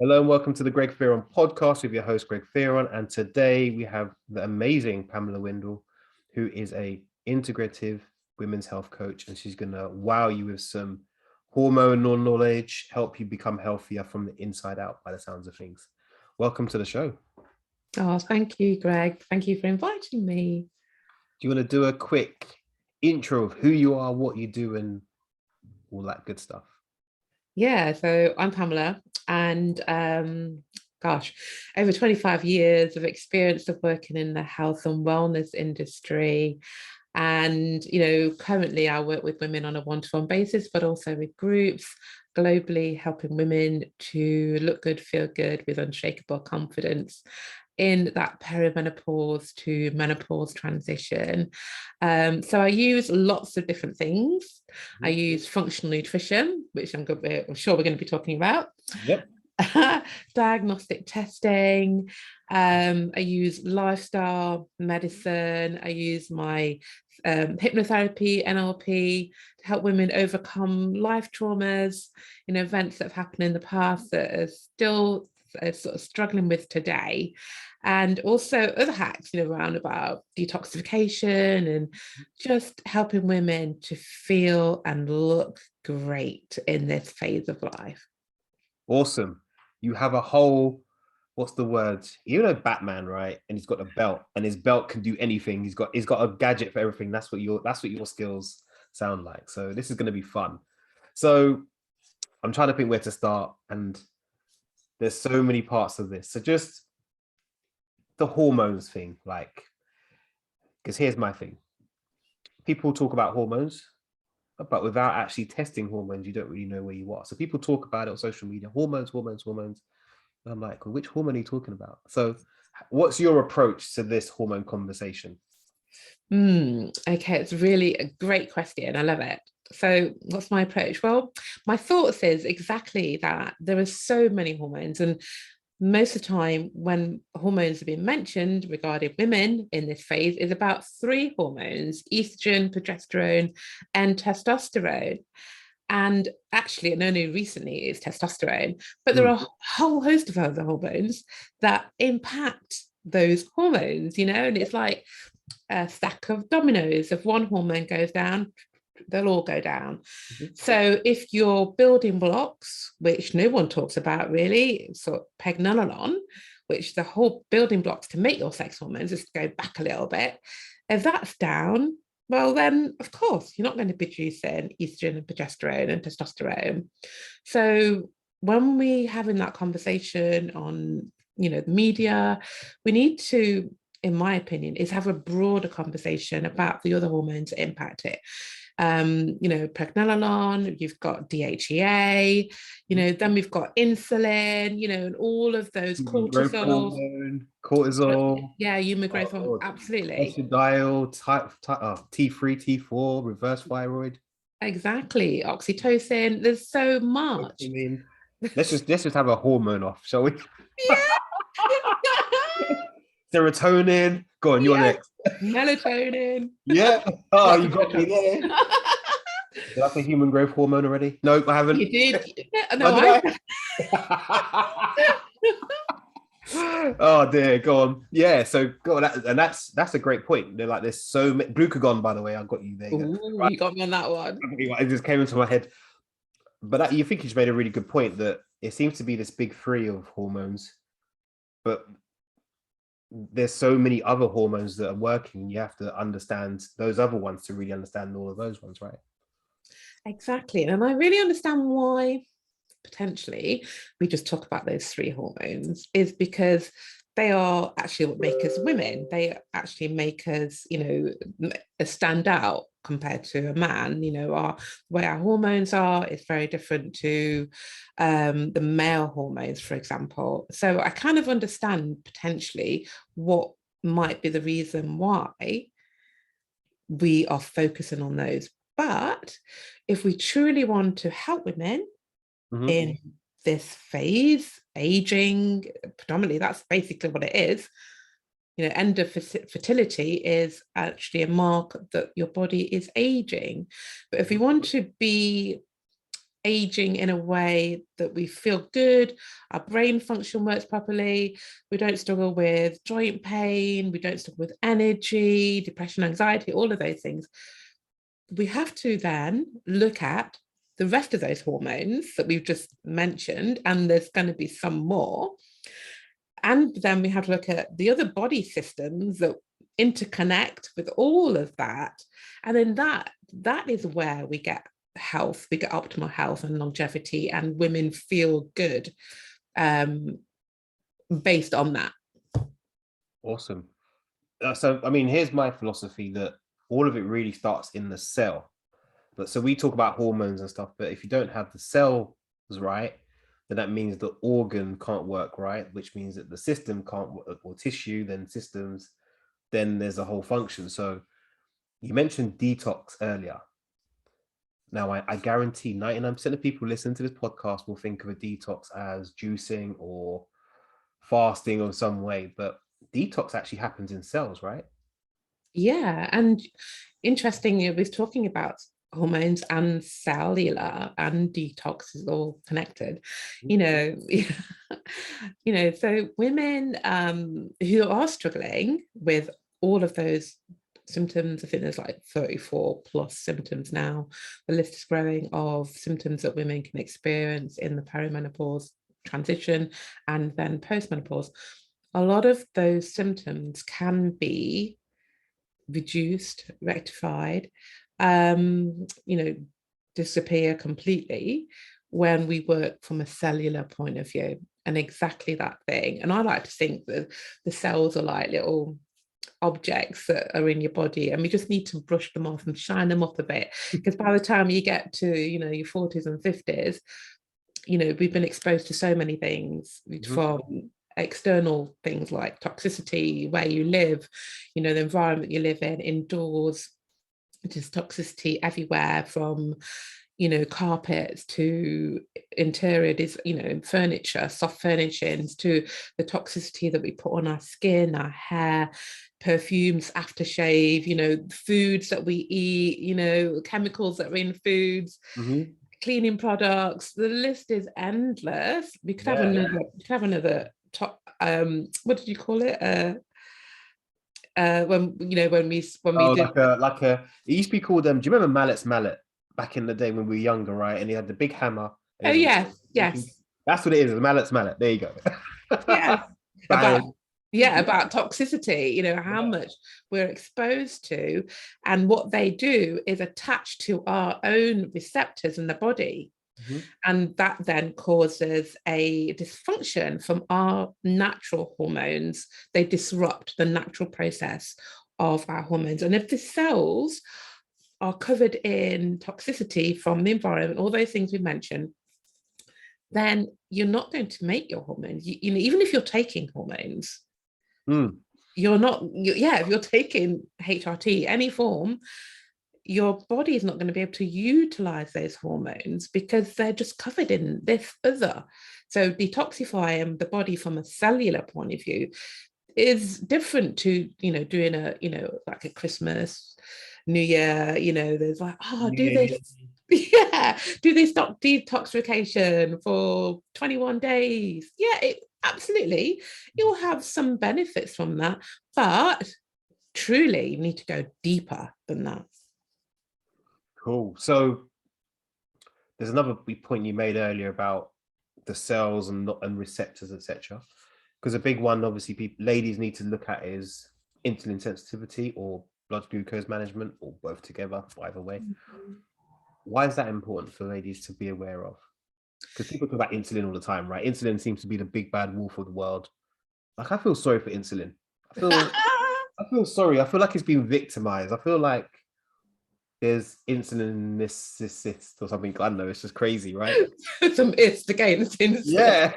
Hello and welcome to the Greg Fearon podcast with your host, Greg Fearon. And today we have the amazing Pamela Windle, who is a integrative women's health coach. And she's going to wow you with some hormonal knowledge, help you become healthier from the inside out by the sounds of things. Welcome to the show. Oh, thank you, Greg. Thank you for inviting me. Do you want to do a quick intro of who you are, what you do, and all that good stuff? Yeah, so I'm Pamela, and over 25 years of experience of working in the health and wellness industry. And, currently I work with women on a one-to-one basis, but also with groups globally, helping women to look good, feel good with unshakable confidence in that perimenopause to menopause transition. So I use lots of different things. I use functional nutrition, which I'm sure we're going to be talking about. Yep. Diagnostic testing. I use lifestyle medicine. I use my hypnotherapy, NLP, to help women overcome life traumas, events that have happened in the past that are still sort of struggling with today. And also other hacks, around about detoxification and just helping women to feel and look great in this phase of life. Awesome. You have a whole, what's the word? Batman, right? And he's got a belt, and his belt can do anything. He's got a gadget for everything. That's what your skills sound like. So this is going to be fun. So I'm trying to think where to start, and there's so many parts of this. So just the hormones thing, because here's my thing. People talk about hormones, but without actually testing hormones, you don't really know where you are. So people talk about it on social media, hormones. And I'm like, well, which hormone are you talking about? So what's your approach to this hormone conversation? Okay, it's really a great question. I love it. So what's my approach? Well, my thoughts is exactly that. There are so many hormones, and most of the time when hormones are being mentioned regarding women in this phase is about three hormones: estrogen, progesterone, and testosterone. And actually, and only recently is testosterone, but there are a whole host of other hormones that impact those hormones, and it's like a stack of dominoes. If one hormone goes down, they'll all go down. Mm-hmm. So if your building blocks, which no one talks about really, so pregnenolone, which the whole building blocks to make your sex hormones, just to go back a little bit, if that's down, well, then, of course, you're not going to be producing estrogen and progesterone and testosterone. So when we having that conversation on, the media, we need to, in my opinion, is have a broader conversation about the other hormones that impact it. Pregnenolone, you've got DHEA, then we've got insulin, and all of those cortisol. Yeah, human growth hormone, absolutely. T3, T4, reverse thyroid. Exactly, oxytocin. There's so much. I mean, let's just have a hormone off, shall we? Yeah. Serotonin. Go on, you're next. Melatonin. Yeah. Oh, you got me there. Did I say human growth hormone already? No, I haven't. You did. No, Oh dear, go on. Yeah, so go on, that's a great point. They're like, there's so many. Glucagon, by the way, I got you there. Ooh, you got me on that one. It just came into my head. But you think you just made a really good point that it seems to be this big three of hormones, but there's so many other hormones that are working. You have to understand those other ones to really understand all of those ones, right? Exactly. And I really understand why potentially we just talk about those three hormones, is because they are actually what make us women. They actually make us, stand out compared to a man. The way our hormones are is very different to the male hormones, for example. So I kind of understand potentially what might be the reason why we are focusing on those. But if we truly want to help women in this phase, aging, predominantly, that's basically what it is. End of fertility is actually a mark that your body is aging. But if we want to be aging in a way that we feel good, our brain function works properly, we don't struggle with joint pain, we don't struggle with energy, depression, anxiety, all of those things. We have to then look at the rest of those hormones that we've just mentioned, and there's going to be some more. And then we have to look at the other body systems that interconnect with all of that. And then that is where we get health, we get optimal health and longevity, and women feel good based on that. Awesome. So, I mean, here's my philosophy that all of it really starts in the cell. But so we talk about hormones and stuff, but if you don't have the cells right, then that means the organ can't work right, which means that the system can't work, or tissue, then systems, then there's a whole function. So you mentioned detox earlier. Now, I guarantee 99% of people listening to this podcast will think of a detox as juicing or fasting or some way, but detox actually happens in cells, right? Yeah, and interestingly, we're talking about hormones and cellular, and detox is all connected. You know, so women who are struggling with all of those symptoms, I think there's like 34 plus symptoms now. The list is growing of symptoms that women can experience in the perimenopause transition and then postmenopause. A lot of those symptoms can be reduced, rectified, disappear completely when we work from a cellular point of view. And exactly that thing. And I like to think that the cells are like little objects that are in your body, and we just need to brush them off and shine them up a bit, because by the time you get to your 40s and 50s, we've been exposed to so many things from external things like toxicity, where you live, the environment you live in, indoors, just toxicity everywhere, from carpets to interior, furniture, soft furnishings, to the toxicity that we put on our skin, our hair, perfumes, aftershave, foods that we eat, chemicals that are in foods, cleaning products. The list is endless. We could have another top. What did you call it? When we did like a it used to be called do you remember Mallet's Mallet back in the day when we were younger, right? And he had the big hammer. Oh yeah, yes. That's what it is, Mallet's Mallet. There you go. Yeah. about toxicity, how much we're exposed to, and what they do is attach to our own receptors in the body. And that then causes a dysfunction from our natural hormones. They disrupt the natural process of our hormones. And if the cells are covered in toxicity from the environment, all those things we mentioned, then you're not going to make your hormones. Even if you're taking hormones, you're not, if you're taking HRT, any form, your body is not going to be able to utilize those hormones because they're just covered in this other. So detoxifying the body from a cellular point of view is different to, doing like a Christmas, New Year, there's like, do this. Do they stop detoxification for 21 days? Yeah, absolutely. You'll have some benefits from that, but truly you need to go deeper than that. Cool. So there's another point you made earlier about the cells and receptors, etc. Because a big one, obviously, ladies need to look at is insulin sensitivity or blood glucose management, or both together, either way. Why is that important for ladies to be aware of? Because people talk about insulin all the time, right? Insulin seems to be the big bad wolf of the world. Like, I feel sorry for insulin. I feel sorry. I feel like it's been victimized. I feel like there's insulin or something. I don't know. It's just crazy, right? Some against insulin. Yeah,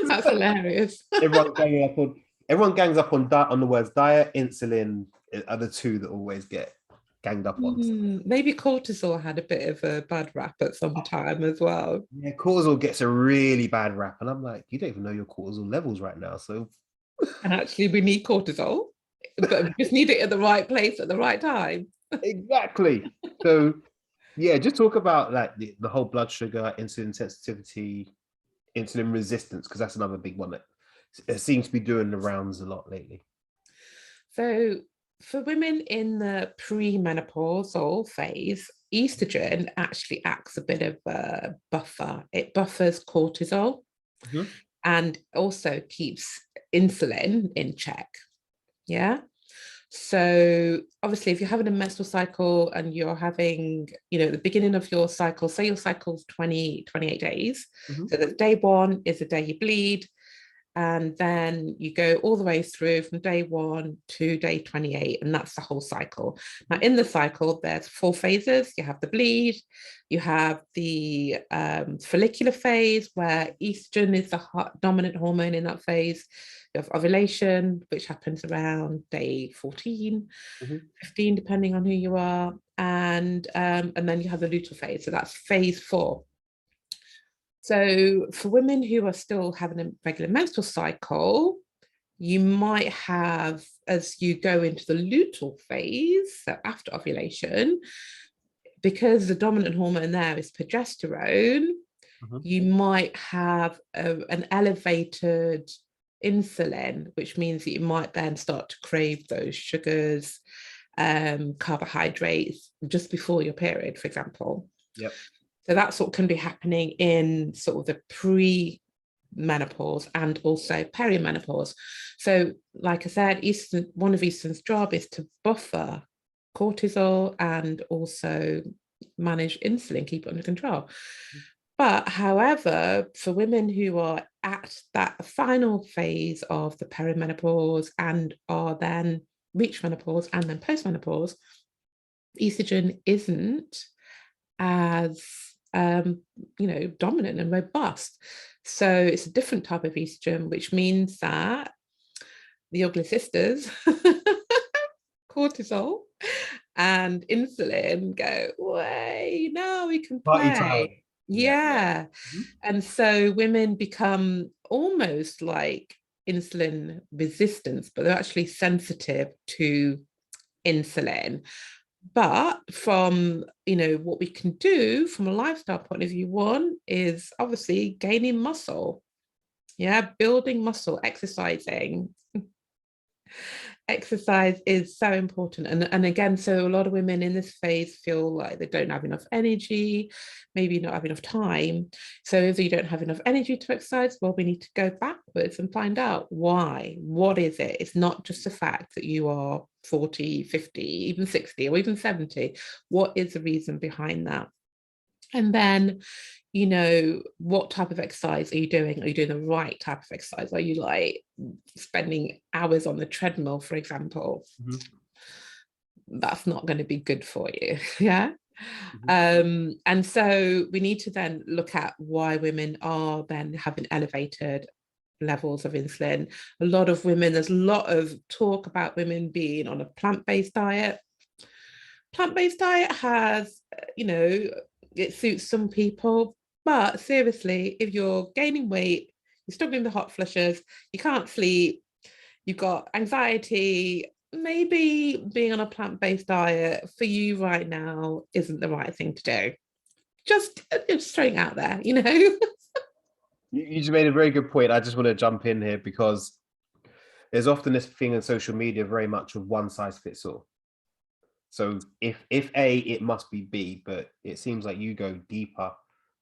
that's hilarious. Everyone gangs up on the words diet, insulin are the two that always get ganged up on. Maybe cortisol had a bit of a bad rap at some time as well. Yeah, cortisol gets a really bad rap, and I'm like, you don't even know your cortisol levels right now. So, and actually, we need cortisol, but we just need it at the right place at the right time. Exactly. So Yeah, just talk about like the whole blood sugar, insulin sensitivity, insulin resistance, because that's another big one that it seems to be doing the rounds a lot lately. So for women in the premenopausal phase, estrogen actually acts a bit of a buffer. It buffers cortisol Mhm. and also keeps insulin in check. Yeah. So obviously, if you're having a menstrual cycle and you're having, the beginning of your cycle, say your cycle's 28 days. Mhm. So that day one is the day you bleed. And then you go all the way through from day one to day 28, and that's the whole cycle. Now, Mhm. in the cycle, there's 4 phases. You have the bleed, you have the follicular phase, where estrogen is the dominant hormone in that phase. You have ovulation, which happens around day 14, Mhm. 15, depending on who you are. And then you have the luteal phase. So that's phase 4. So for women who are still having a regular menstrual cycle, you might have, as you go into the luteal phase, so after ovulation, because the dominant hormone there is progesterone, Mhm. you might have an elevated insulin, which means that you might then start to crave those sugars, carbohydrates just before your period, for example. Yep. So that's what can be happening in sort of the pre-menopause and also perimenopause. So, like I said, one of estrogen's job is to buffer cortisol and also manage insulin, keep it under control. But however, for women who are at that final phase of the perimenopause and are then reach menopause and then postmenopause, estrogen isn't as dominant and robust. So it's a different type of estrogen, which means that the ugly sisters, cortisol and insulin, go, way, now we can Party play. time. Yeah. Yeah. Mhm. And so women become almost like insulin resistance, but they're actually sensitive to insulin. But from what we can do from a lifestyle point of view, one is obviously gaining muscle, yeah, building muscle, exercise is so important. And again, so a lot of women in this phase feel like they don't have enough energy, maybe not have enough time. So if you don't have enough energy to exercise, well, we need to go backwards and find out why. What is it? It's not just the fact that you are 40, 50, even 60, or even 70. What is the reason behind that? And then, what type of exercise are you doing? Are you doing the right type of exercise? Are you like spending hours on the treadmill, for example? Mhm. That's not going to be good for you. Yeah. Mhm. And so we need to then look at why women are then having elevated levels of insulin. A lot of women, there's a lot of talk about women being on a plant-based diet. Plant-based diet has, it suits some people, but seriously, if you're gaining weight, you're struggling with hot flushes, you can't sleep, you've got anxiety, maybe being on a plant-based diet for you right now isn't the right thing to do. Just throwing out there, You just made a very good point. I just want to jump in here because there's often this thing in social media very much of one size fits all. So if A, it must be B, but it seems like you go deeper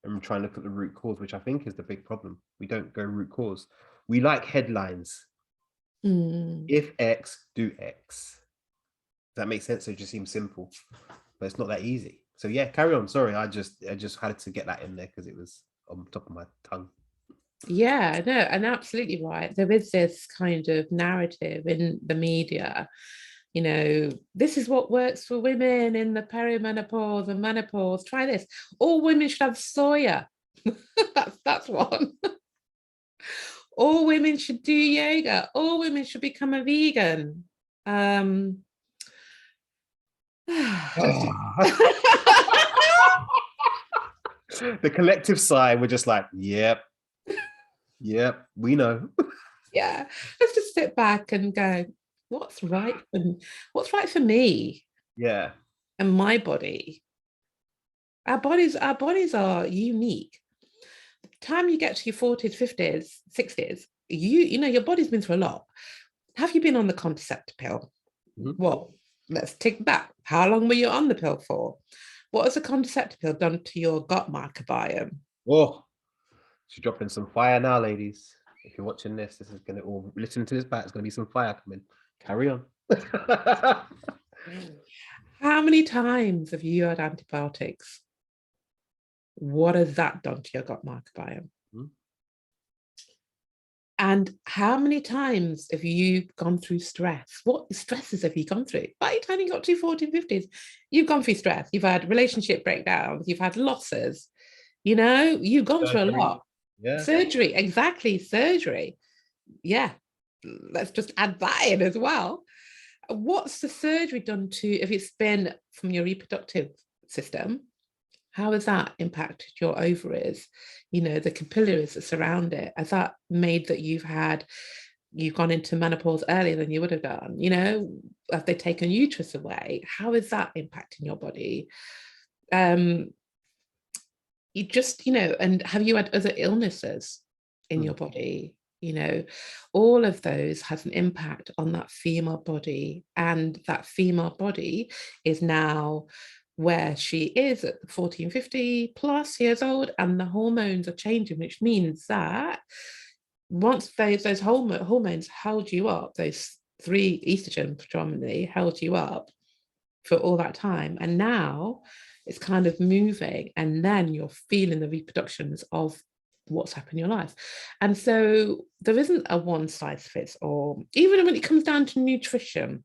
and try and look at the root cause, which I think is the big problem. We don't go root cause. We like headlines. Mm. If X, do X. That makes sense. So it just seems simple, but it's not that easy. So yeah, carry on. Sorry, I just had to get that in there because it was on top of my tongue. Yeah, no, and absolutely right. There is this kind of narrative in the media, this is what works for women in the perimenopause and menopause. Try this. All women should have soya. That's one. All women should do yoga. All women should become a vegan. Um, The collective sigh, we're just like, yep, yep, we know. yeah, let's just sit back and go, what's right for what's right for me Yeah. and my body? Our bodies are unique. The time you get to your 40s, 50s, 60s, you know, your body's been through a lot. Have you been on the contraceptive pill? Mhm. Well, let's take that. How long were you on the pill for? What has the contraceptive pill done to your gut microbiome? Oh, she's dropping some fire now, ladies. If you're watching this, this is gonna, or listening to this back, it's gonna be some fire coming. Carry on. How many times have you had antibiotics? What has that done to your gut microbiome? Mhm. And how many times have you gone through stress? What stresses have you gone through? By the time you got to 40s, 50s, you've gone through stress. You've had relationship breakdowns. You've had losses. You know, you've gone through a Surgery. lot. Yeah. Surgery, exactly, surgery. Yeah, let's just add that in as well. What's the surgery done to, if it's been from your reproductive system, how has that impacted your ovaries? You know, the capillaries that surround it. Has that made that you've gone into menopause earlier than you would have done? You know, have they taken uterus away? How is that impacting your body? Um, you just, you know, and have you had other illnesses in Mm. your body? You know, all of those has an impact on that female body, and that female body is now where she is at 14, 50 plus years old, and the hormones are changing, which means that once those hormones held you up, those three estrogen predominantly held you up for all that time, and now it's kind of moving, and then you're feeling the reproductions of what's happened in your life. And so there isn't a one size fits all, even when it comes down to nutrition.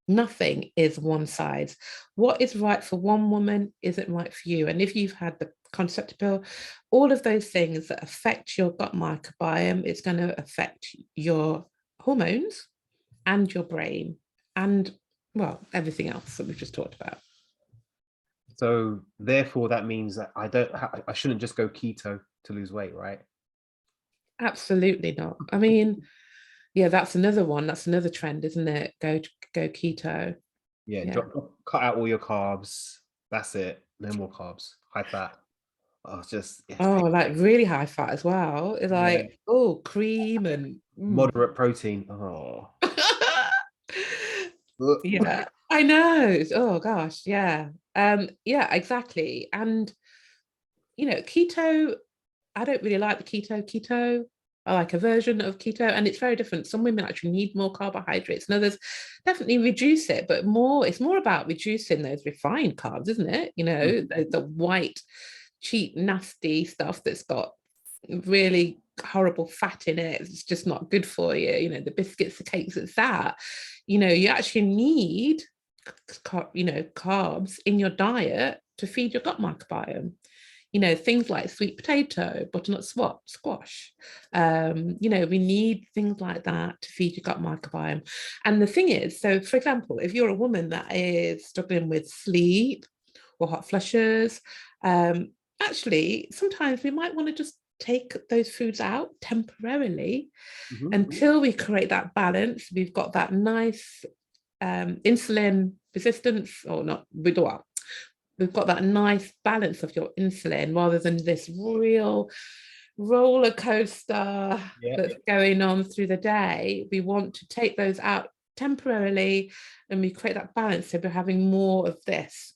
Nothing is one size. What is right for one woman isn't right for you. And if you've had the contraceptive pill, all of those things that affect your gut microbiome, it's going to affect your hormones and your brain and, well, everything else that we've just talked about. So therefore, that means that I shouldn't just go keto to lose weight, right? Absolutely not. I mean, yeah, that's another one. That's another trend, isn't it? Go keto. Yeah, Yeah. cut out all your carbs. That's it. No more carbs. High fat. Oh, it's just it's Oh, take, like really high fat as well. It's yeah, like, oh, cream and moderate protein. Oh, yeah, I know. Oh gosh, yeah. Yeah, exactly. And you know, keto, I don't really like the keto. I like a version of keto, and it's very different. Some women actually need more carbohydrates, and others definitely reduce it, but it's more about reducing those refined carbs, isn't it? You know, the white, cheap, nasty stuff that's got really horrible fat in it. It's just not good for you. You know, the biscuits, the cakes, it's that. You know, you actually need, you know, carbs in your diet to feed your gut microbiome. You know, things like sweet potato, butternut squash. You know, we need things like that to feed your gut microbiome. And the thing is, so for example, if you're a woman that is struggling with sleep or hot flushes, actually, sometimes we might want to just take those foods out temporarily until we create that balance. We've got that nice insulin resistance, or not, we've got that nice balance of your insulin rather than this real roller coaster yeah, that's going on through the day. We want to take those out temporarily, and we create that balance. So we're having more of this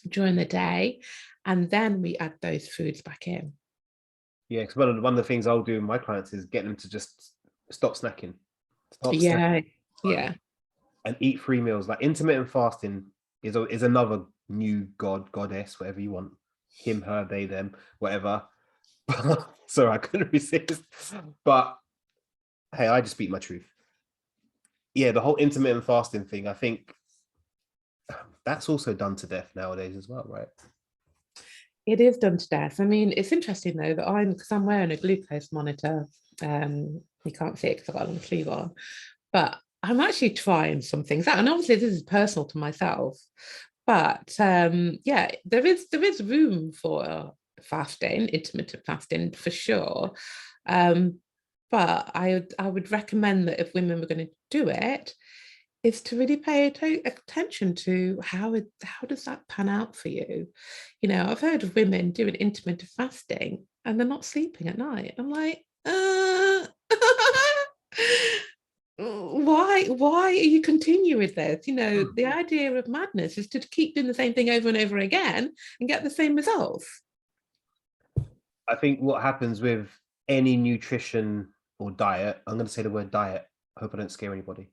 during the day, and then we add those foods back in. yeah. Because one of the things I'll do with my clients is get them to just stop snacking, stop snacking, Yeah, yeah. and eat 3 meals. Like intermittent fasting is another new goddess, whatever you want, him, her, they, them, whatever. Sorry, I couldn't resist. But hey, I just speak my truth. Yeah, the whole intermittent fasting thing, I think that's also done to death nowadays as well, right? It is done to death. I mean, it's interesting though that because I'm wearing a glucose monitor. You can't see it because I've got a long sleeve on, but I'm actually trying some things out. And obviously, this is personal to myself. But yeah, there is room for fasting, intermittent fasting for sure. Um, but I would recommend that if women were going to do it, is to really pay attention to how does that pan out for you. I've heard of women doing intermittent fasting and they're not sleeping at night. I'm like, why are you continuing with this? The idea of madness is to keep doing the same thing over and over again and get the same results. I think what happens with any nutrition or diet, I'm going to say the word diet, I hope I don't scare anybody,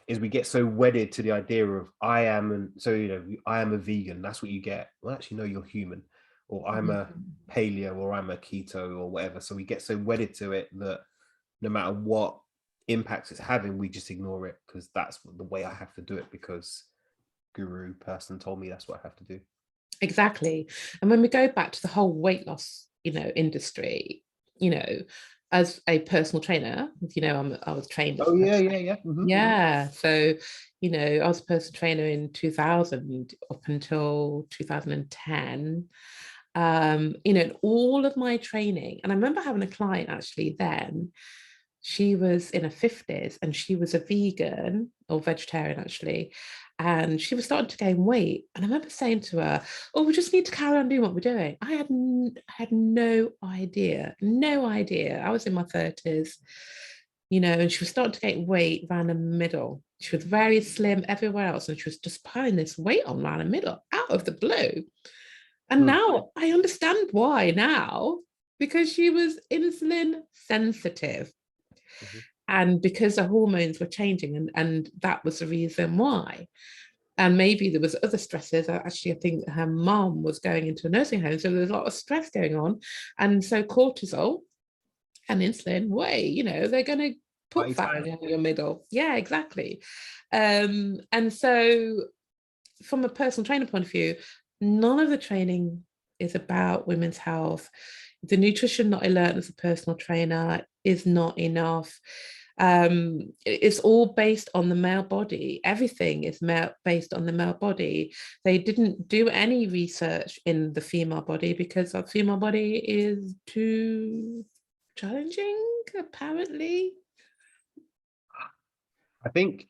is we get so wedded to the idea of I am a vegan, that's what you get. Well, actually, no, you're human, or I'm a paleo, or I'm a keto, or whatever. So we get so wedded to it that no matter what impacts it's having, we just ignore it because that's the way I have to do it, because guru person told me that's what I have to do. Exactly. And when we go back to the whole weight loss, industry, as a personal trainer, I was trained as Oh yeah. Mm-hmm. Yeah. So, I was a personal trainer in 2000 up until 2010. All of my training, and I remember having a client actually then, she was in her 50s and she was a vegan or vegetarian actually, and she was starting to gain weight. And I remember saying to her, oh, we just need to carry on doing what we're doing. I had no idea. I was in my 30s, and she was starting to gain weight around the middle. She was very slim everywhere else, and she was just piling this weight on around the middle out of the blue. And now I understand why now, because she was insulin sensitive. Mm-hmm. And because the hormones were changing, and that was the reason why. And maybe there was other stresses. Actually, I think her mom was going into a nursing home, so there was a lot of stress going on. And so cortisol and insulin, they're going to put fat in your middle. Yeah, exactly. And so from a personal trainer point of view, none of the training is about women's health. The nutrition that I learned as a personal trainer is not enough. It's all based on the male body. Everything is based on the male body. They didn't do any research in the female body because our female body is too challenging, apparently. I think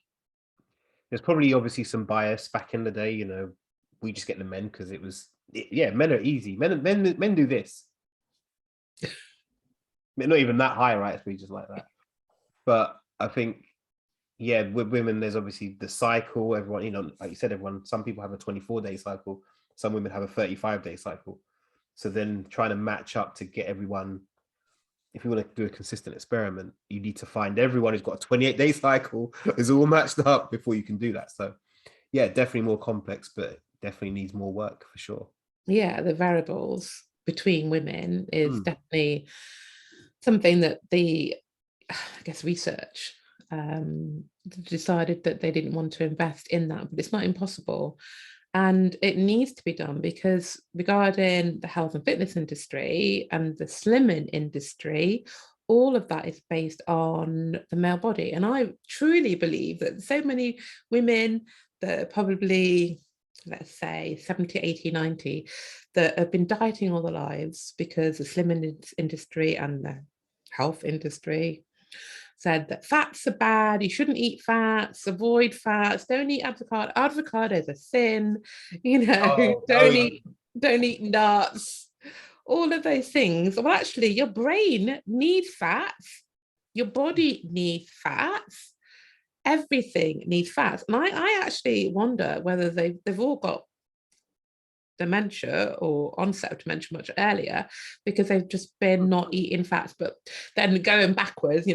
there's probably obviously some bias back in the day. We just get the men because men are easy. Men do this. Not even that high, right? It's just like that. But I think, with women, there's obviously the cycle. Everyone, like you said, some people have a 24-day cycle. Some women have a 35-day cycle. So then trying to match up to get everyone, if you want to do a consistent experiment, you need to find everyone who's got a 28-day cycle is all matched up before you can do that. So yeah, definitely more complex, but definitely needs more work for sure. Yeah, the variables between women is definitely something that I guess, research decided that they didn't want to invest in that, but it's not impossible. And it needs to be done because regarding the health and fitness industry and the slimming industry, all of that is based on the male body. And I truly believe that so many women that are probably, let's say 70, 80, 90, that have been dieting all their lives because the slimming industry and the health industry said that fats are bad, you shouldn't eat fats, avoid fats, don't eat avocado, avocados are sin, don't eat nuts, all of those things. Well, actually, your brain needs fats, your body needs fats, everything needs fats. And I actually wonder whether they've all got dementia or onset of dementia much earlier because they've just been not eating fats. But then going backwards,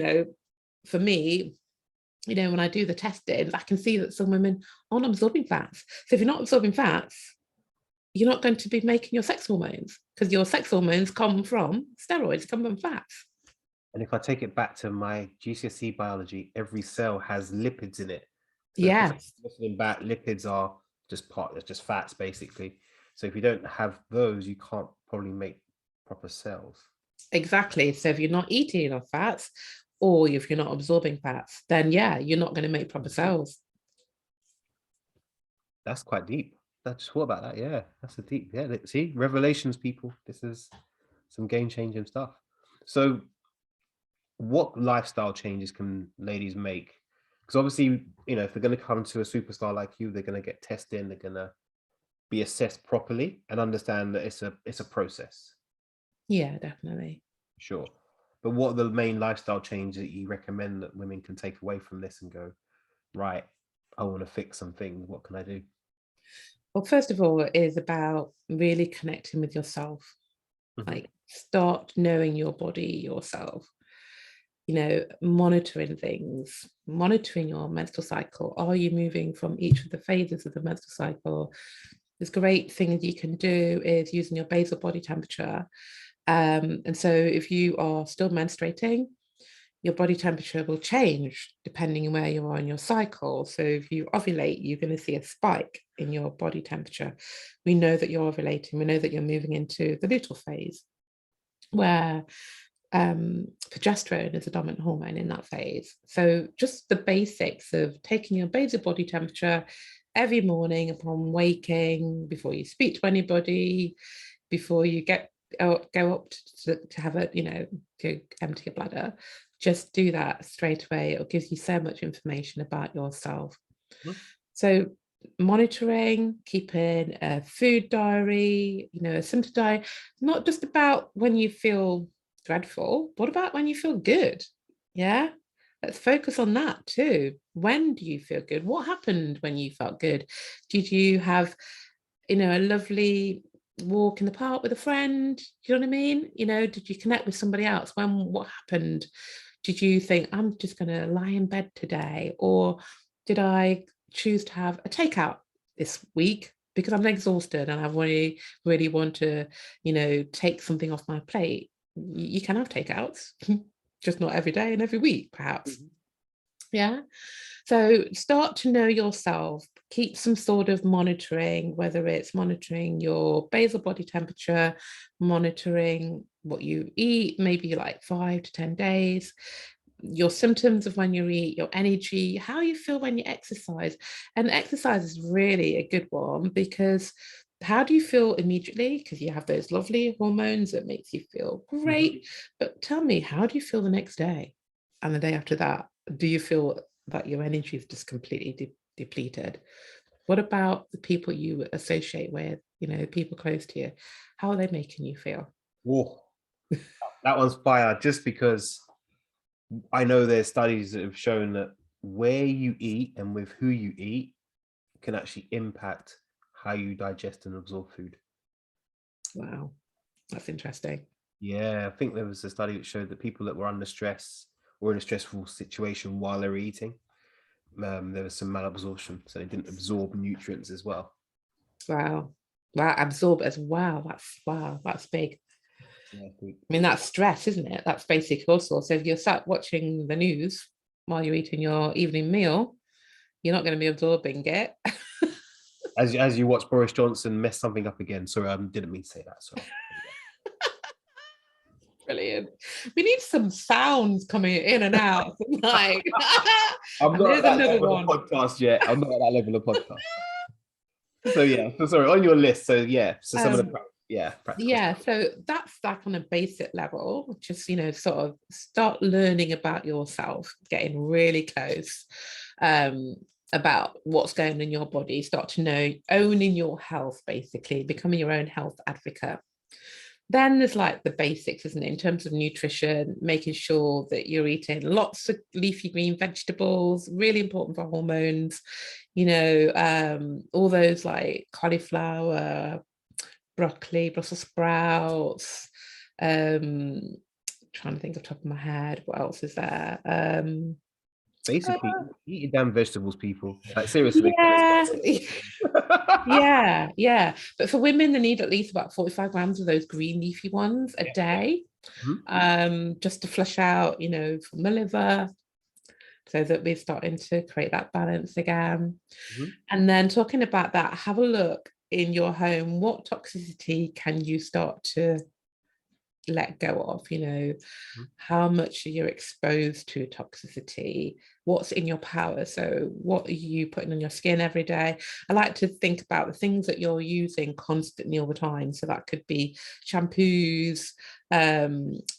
for me, when I do the testing, I can see that some women aren't absorbing fats. So if you're not absorbing fats, you're not going to be making your sex hormones because your sex hormones come from steroids, come from fats. And if I take it back to my GCSE biology, every cell has lipids in it. So yes. Listening back, lipids are just fats basically. So if you don't have those, you can't probably make proper cells. Exactly. So if you're not eating enough fats or if you're not absorbing fats, then you're not going to make proper cells. That's quite deep. That's what about that? Yeah, that's a deep. Yeah, see, revelations, people. This is some game-changing stuff. So what lifestyle changes can ladies make Because obviously, if they're going to come to a superstar like you, they're going to get tested, they're going to be assessed properly and understand that it's a process. Yeah, definitely. Sure. But what are the main lifestyle changes that you recommend that women can take away from this and go, right, I want to fix some things. What can I do? Well, first of all, it is about really connecting with yourself. Mm-hmm. Like, start knowing your body, yourself, monitoring things, monitoring your menstrual cycle. Are you moving from each of the phases of the menstrual cycle? There's great things you can do is using your basal body temperature. And so if you are still menstruating, your body temperature will change depending on where you are in your cycle. So if you ovulate, you're going to see a spike in your body temperature. We know that you're ovulating. We know that you're moving into the luteal phase, where progesterone is a dominant hormone in that phase. So just the basics of taking your basal body temperature every morning upon waking, before you speak to anybody, before you go up to have a, to empty your bladder, just do that straight away. It gives you so much information about yourself. Mm-hmm. So monitoring, keeping a food diary, a symptom diary, not just about when you feel dreadful. What about when you feel good? Yeah, let's focus on that too. When do you feel good? What happened when you felt good? Did you have, a lovely walk in the park with a friend? You know what I mean? Did you connect with somebody else? What happened? Did you think, I'm just going to lie in bed today? Or did I choose to have a takeout this week because I'm exhausted and I really, really want to, take something off my plate? You can have takeouts, just not every day and every week, perhaps. Mm-hmm. Yeah. So start to know yourself, keep some sort of monitoring, whether it's monitoring your basal body temperature, monitoring what you eat, maybe like 5 to 10 days, your symptoms of when you eat, your energy, how you feel when you exercise. And exercise is really a good one, because how do you feel immediately? Because you have those lovely hormones that makes you feel great. Mm-hmm. But tell me, how do you feel the next day and the day after that? Do you feel that your energy is just completely depleted? What about the people you associate with, people close to you? How are they making you feel? Whoa, that one's fire, just because I know there's studies that have shown that where you eat and with who you eat can actually impact how you digest and absorb food. Wow, that's interesting. Yeah, I think there was a study that showed that people that were under stress or in a stressful situation while they were eating, there was some malabsorption, so they didn't absorb nutrients as well. Wow, absorb as well. That's big. Yeah, I mean, that's stress, isn't it? That's basic also. So if you're sat watching the news while you're eating your evening meal, you're not going to be absorbing it. as you watch Boris Johnson mess something up again. Sorry, I didn't mean to say that. Sorry. Brilliant. We need some sounds coming in and out. Like, I'm not at that level of podcast yet. I'm not at that level of podcast. So yeah, so sorry, on your list. So yeah, so some of the so that's that on a basic level. Just sort of start learning about yourself, getting really close about what's going on in your body. Start to know, owning your health, basically becoming your own health advocate. Then there's like the basics, isn't it, in terms of nutrition, making sure that you're eating lots of leafy green vegetables, really important for hormones, all those like cauliflower, broccoli, Brussels sprouts, trying to think off the top of my head, what else is there? Basically, eat your damn vegetables, people. Like, seriously. Yeah. But for women, they need at least about 45 grams of those green leafy ones a day, just to flush out, from the liver, so that we're starting to create that balance again. And then talking about that, have a look in your home. What toxicity can you start to let go of? How much you're exposed to toxicity, what's in your power. So what are you putting on your skin every day? I like to think about the things that you're using constantly all the time. So that could be shampoos,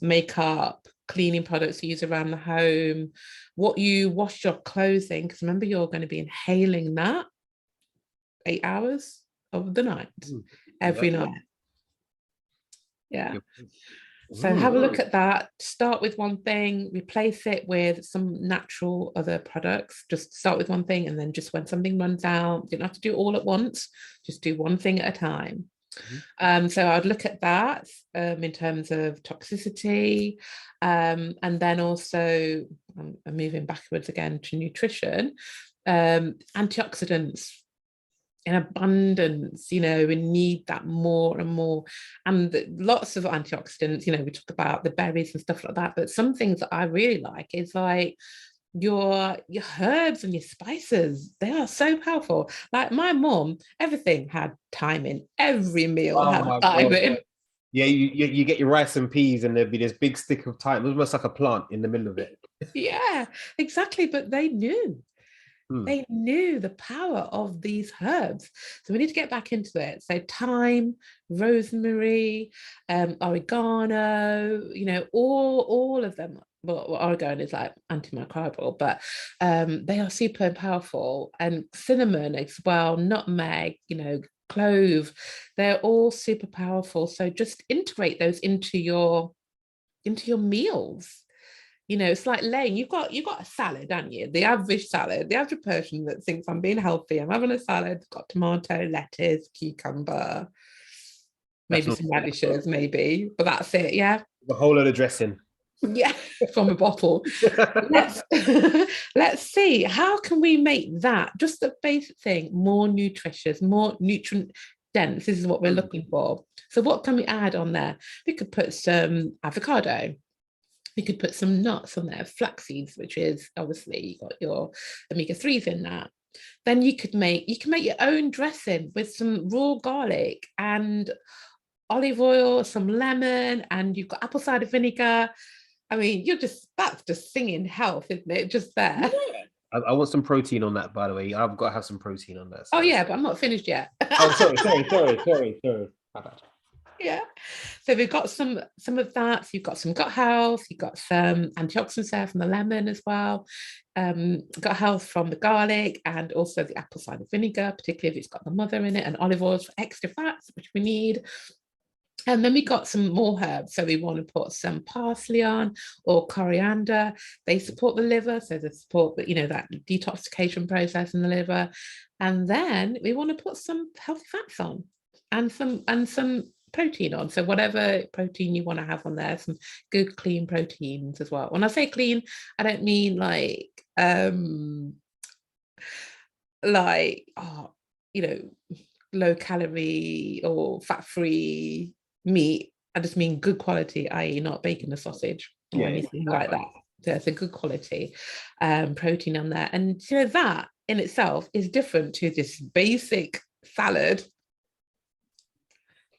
makeup, cleaning products you use around the home, what you wash your clothes in, because remember, you're going to be inhaling that 8 hours of the night, every Yep. night. Yeah. Yep. So have a look at that. Start with one thing, replace it with some natural other products. Just start with one thing, and then just when something runs out, you don't have to do it all at once. Just do one thing at a time. So I'd look at that in terms of toxicity, and then also I'm moving backwards again to nutrition, antioxidants in abundance. We need that more and more, and lots of antioxidants. We talk about the berries and stuff like that, but some things that I really like is like your herbs and your spices. They are so powerful. Like my mom, everything had thyme in, every meal Oh had my thyme God. in. Yeah, you get your rice and peas, and there'd be this big stick of thyme, almost like a plant in the middle of it. Yeah, exactly, but they knew. Hmm. They knew the power of these herbs. So we need to get back into it. So thyme, rosemary, oregano, all of them. Well, oregano is like antimicrobial, but they are super powerful. And cinnamon as well, nutmeg, clove, they're all super powerful. So just integrate those into your meals. It's like laying, you've got a salad, don't you? The average salad, the average person that thinks I'm being healthy, I'm having a salad, got tomato, lettuce, cucumber, That's maybe not some radishes, maybe, but that's it. Yeah. a whole lot of dressing. Yeah, from a bottle. Let's let's see, how can we make that just the basic thing more nutritious, more nutrient dense? This is what we're looking for. So what can we add on there? We could put some avocado. You could put some nuts on there, flax seeds, which is obviously you got your omega-3s in that. Then you can make your own dressing with some raw garlic and olive oil, some lemon, and you've got apple cider vinegar. I mean, that's just singing health, isn't it? Just there. I want some protein on that, by the way. I've got to have some protein on that. Oh So. yeah, but I'm not finished yet. Oh, sorry. Yeah. So we've got some of that. So you've got some gut health, you've got some antioxidants there from the lemon as well. Gut health from the garlic and also the apple cider vinegar, particularly if it's got the mother in it, and olive oils for extra fats, which we need. And then we got some more herbs. So we want to put some parsley on or coriander. They support the liver. So they support that detoxification process in the liver. And then we want to put some healthy fats on and some protein on. So whatever protein you want to have on there, some good clean proteins as well. When I say clean, I don't mean oh, low calorie or fat free meat. I just mean good quality, i.e. not bacon or sausage or anything like that. So it's a good quality protein on there. And that in itself is different to this basic salad.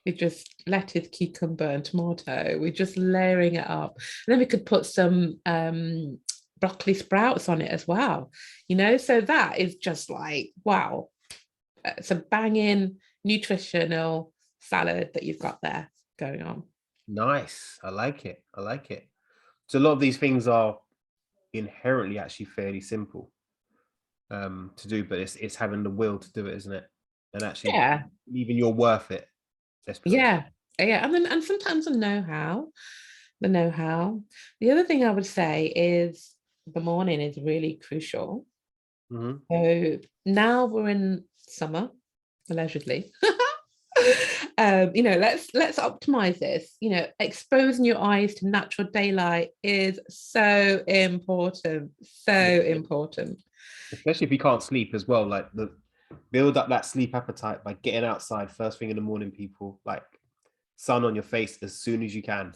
We just lettuce, cucumber, and tomato. We're just layering it up. And then we could put some broccoli sprouts on it as well. So that is just like, wow. It's a banging nutritional salad that you've got there going on. Nice. I like it. So a lot of these things are inherently actually fairly simple to do, but it's having the will to do it, isn't it? And actually even you're worth it. Yeah. And sometimes the know-how. The other thing I would say is the morning is really crucial. So now we're in summer, allegedly. Let's optimize this. Exposing your eyes to natural daylight is so important. Especially if you can't sleep as well. Like build up that sleep appetite by getting outside first thing in the morning, people. Like sun on your face as soon as you can.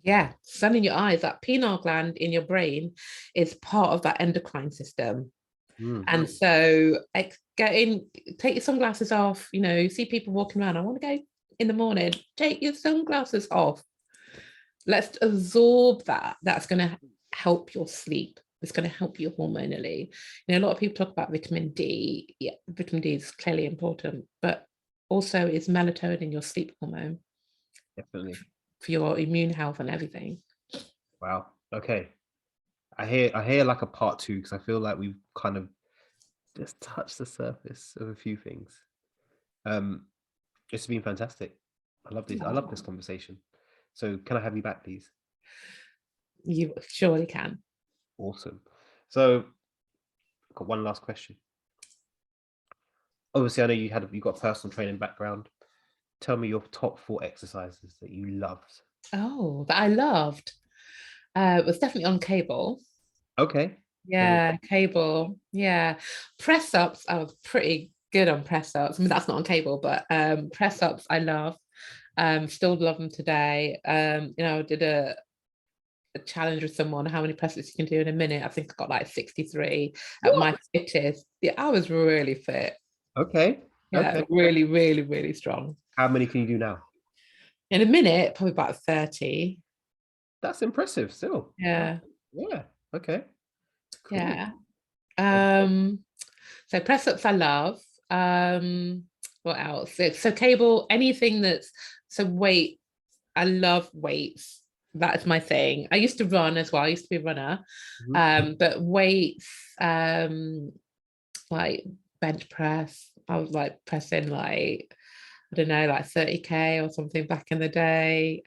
Yeah, sun in your eyes. That pineal gland in your brain is part of that endocrine system. And so take your sunglasses off. See people walking around. I want to go in the morning. Take your sunglasses off. Let's absorb that. That's going to help your sleep. It's going to help you hormonally. A lot of people talk about vitamin D. Yeah, vitamin D is clearly important, but also is melatonin your sleep hormone. Definitely. For your immune health and everything. Wow. Okay. I hear like a part two, because I feel like we've kind of just touched the surface of a few things. It's been fantastic. I love this. I love this conversation. So can I have you back, please? You surely can. Awesome. So I've got one last question. Obviously, I know you got a personal training background. Tell me your top 4 exercises that you loved. Oh, that I loved. It was definitely on cable. Okay. Yeah, cable. Yeah. Press ups, I was pretty good on press ups. I mean, that's not on cable, but press ups I love. Still love them today. I did a challenge with someone, how many press ups you can do in a minute. I think I got like 63 at What? my fittest. Yeah, I was really fit. Okay. Yeah, Okay. really, really, really strong. How many can you do now? In a minute, probably about 30. That's impressive still. Yeah, Yeah. Okay. Cool. yeah. Okay. Um, so press ups I love. What else? So cable, anything that's so weight. I love weights. That's my thing. I used to run as well. I used to be a runner. Mhm. But weights, like bench press. I was like pressing like, I don't know, like 30K or something back in the day.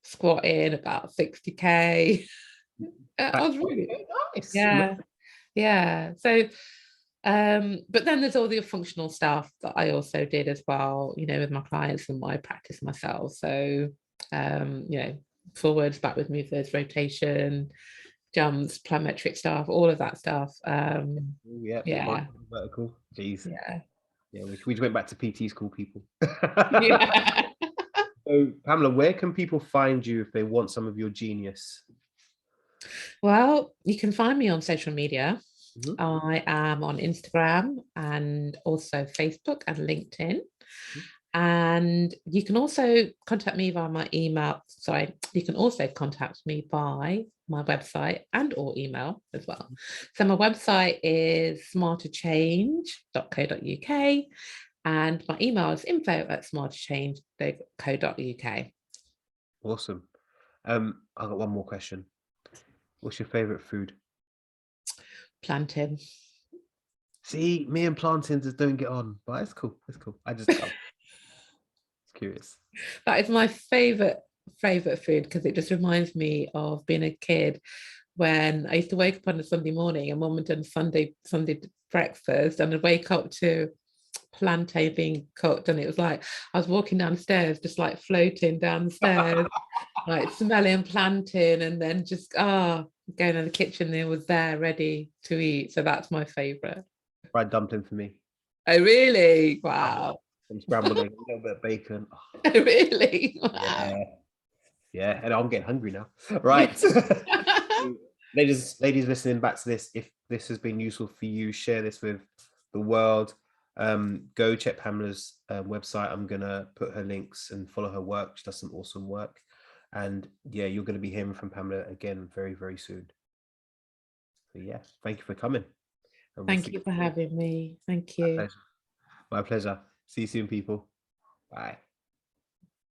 Squatting about 60K. I was really, Okay, nice. yeah, yeah. So but then there's all the functional stuff that I also did as well, with my clients and what I practice myself. So forwards, backwards movers, rotation, jumps, plyometric stuff, all of that stuff. Yeah. Yeah, Vertical. Jeez. yeah, Yeah. We went back to PT school, people. yeah. So, Pamela, where can people find you if they want some of your genius? Well, you can find me on social media. Mhm. I am on Instagram and also Facebook and LinkedIn. And you can also contact me via my email. Sorry, you can also contact me by my website and or email as well. So my website is smarterchange.co.uk and my email is info@smarterchange.co.uk. Awesome. I've got one more question. What's your favorite food? Plantain. See, me and plantains just don't get on, but it's cool. It's cool. I'm curious. That is my favorite food because it just reminds me of being a kid when I used to wake up on a Sunday morning and mum had done Sunday breakfast and I'd wake up to plantain being cooked and it was like I was walking downstairs just like floating downstairs like smelling plantain and then just going in the kitchen and it was there ready to eat. So that's my favorite. Fried dumpling for me. Oh really? Oh, Wow. some scrambled egg, a little bit of bacon. Oh, Oh really? Wow. yeah. Yeah. And I'm getting hungry now. Right. Ladies listening back to this, if this has been useful for you, share this with the world. Go check Pamela's website. I'm gonna put her links and follow her work. She does some awesome work, and yeah, you're gonna be hearing from Pamela again very, very soon. So yeah, thank you for coming, and we'll Thank see you you for soon. having me. Thank My you. pleasure. My pleasure. See you soon, people. Bye.